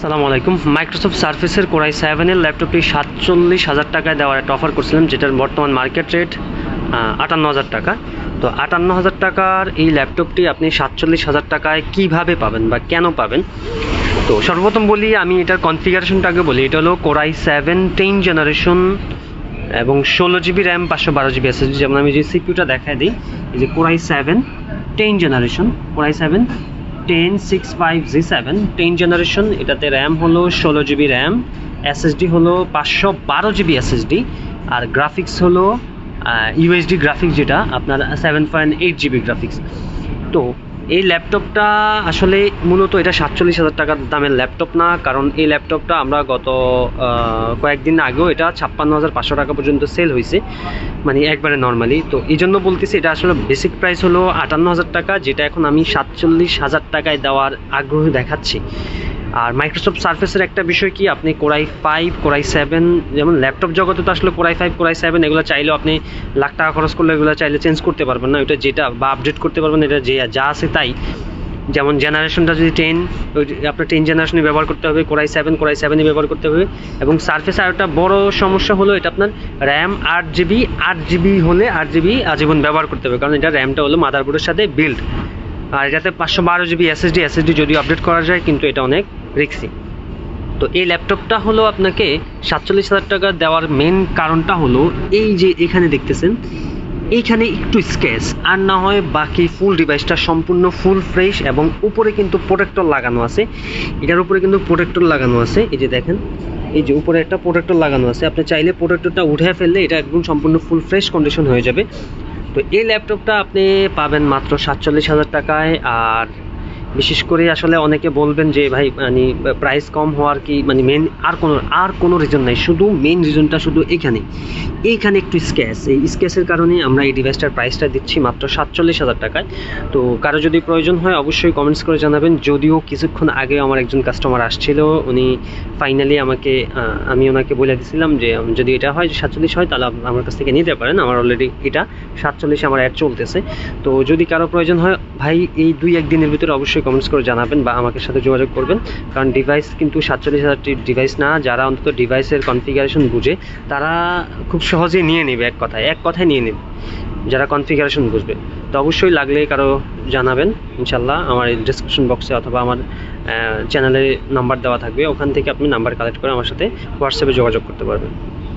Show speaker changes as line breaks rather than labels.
সালামু আলাইকুম। Microsoft সার্ফেসের core i 7 এর ল্যাপটপটি 47,000 টাকায় দেওয়ার একটা অফার করছিলাম, যেটার বর্তমান মার্কেট রেট 58,000 টাকা। তো 58,000 টাকার এই ল্যাপটপটি আপনি 47,000 টাকায় কীভাবে পাবেন বা কেন পাবেন? তো সর্বপ্রথম বলি, আমি এটার কনফিগারেশনটা আগে বলি। এটা হলো কোরাই 7 10 জেনারেশন এবং 16 জিবি র্যাম, 512 জিবি এসএসডি। যেমন আমি যে সিপিউটা দেখাই দিই, এই যে core i 7 10 generation, core i 7 1065G7 10 generation. এটাতে র্যাম হলো 16 জিবি র্যাম, এসএসডি হলো 512 জিবি এসএসডি, আর গ্রাফিক্স হলো ইউএসডি গ্রাফিক্স, যেটা আপনার 7.8 জিবি গ্রাফিক্স। তো এই ল্যাপটপটা আসলে মূলত এটা 47,000 টাকার দামের ল্যাপটপ না, কারণ এই ল্যাপটপটা আমরা গত কয়েকদিন আগেও এটা 56,500 টাকা পর্যন্ত সেল হয়েছে, মানে একবারে নর্মালি। তো এই জন্য বলতেছি, এটা আসলে বেসিক প্রাইস হলো 58,000 টাকা, যেটা এখন আমি 47,000 টাকায় দেওয়ার আগ্রহ দেখাচ্ছি। আর মাইক্রোসফট সার্ফেসের একটা বিষয় কি, আপনি কোরাই 5 কোরাই 7, যেমন ল্যাপটপ জগতে তো আসলে কোরাই 5 কোরাই 7 এগুলো চাইলেও আপনি লাখ টাকা খরচ করলে এগুলো চাইলে চেঞ্জ করতে পারবেন না, ওইটা যেটা বা আপডেট করতে পারবেন, এটা যে যা আছে তাই। যেমন জেনারেশনটা যদি 10, আপনার 10 জেনারেশনে ব্যবহার করতে হবে, কোরাই 7ই ব্যবহার করতে হবে। এবং সার্ফেস আর একটা বড় সমস্যা হলো, এটা আপনার র্যাম 8 জিবি হলে 8 জিবি আজীবন ব্যবহার করতে হবে, কারণ এটা র্যামটা হলো মাদারবোর্ডের সাথে বিল্ড। আর এটাতে 512 জিবি এসএসডি যদিও আপডেট করা যায়, কিন্তু এটা অনেক রিস্কি। তো এই ল্যাপটপটা হলো আপনাকে 47,000 টাকা দেওয়ার মেন কারণটা হলো এই যে এখানে দেখতেছেন, এইখানে একটু স্ক্র্যাচ, আর না হয় বাকি ফুল ডিভাইসটা সম্পূর্ণ ফুল ফ্রেশ। এবং উপরে কিন্তু প্রোটেক্টর লাগানো আছে, এটার উপরে কিন্তু প্রোটেক্টর লাগানো আছে, এই যে দেখেন, এই যে উপরে একটা প্রোটেক্টর লাগানো আছে। আপনি চাইলে প্রোটেক্টরটা উঠে ফেললে এটা একদম সম্পূর্ণ ফুল ফ্রেশ কন্ডিশন হয়ে যাবে। তো এই ল্যাপটপটা আপনি পাবেন মাত্র 47,000 টাকায়। আর বিশেষ করে আসলে অনেকে বলবেন যে ভাই, মানে প্রাইস কম হওয়ার কি মানে মেন আর কোনো রিজন নাই, শুধু মেন রিজনটা শুধু এইখানে একটু স্ক্র্যাচ, এই স্ক্র্যাচের কারণে আমরা এই ডিভাইসটার প্রাইসটা দিচ্ছি মাত্র 47,000 টাকায়। তো কারো যদি প্রয়োজন হয় অবশ্যই কমেন্টস করে জানাবেন। যদিও কিছুক্ষণ আগে আমার একজন কাস্টমার আসছিল, উনি ফাইনালি আমি ওনাকে বলে দিয়েছিলাম যে যদি এটা হয় 47 হয় তাহলে আমার কাছ থেকে নিতে পারেন, আমার অলরেডি এটা 47 আমার অ্যাড চলতেছে। তো যদি কারো প্রয়োজন হয় ভাই, এই 2-1 দিনের ভিতরে অবশ্যই কমেন্টস করে জানাবেন বা আমাকে সাথে যোগাযোগ করবেন, কারণ ডিভাইস কিন্তু 47,000টি ডিভাইস না। যারা অন্তত ডিভাইসের কনফিগারেশন বুঝে তারা খুব সহজেই নিয়ে নেবে, এক কথায় নিয়ে নেবে, যারা কনফিগারেশন বুঝবে। তো অবশ্যই লাগলে কারো জানাবেন ইনশাল্লাহ। আমার ডিসক্রিপশন বক্সে অথবা আমার চ্যানেলে নাম্বার দেওয়া থাকবে, ওখান থেকে আপনি নাম্বার কালেক্ট করে আমার সাথে হোয়াটসঅ্যাপে যোগাযোগ করতে পারবেন।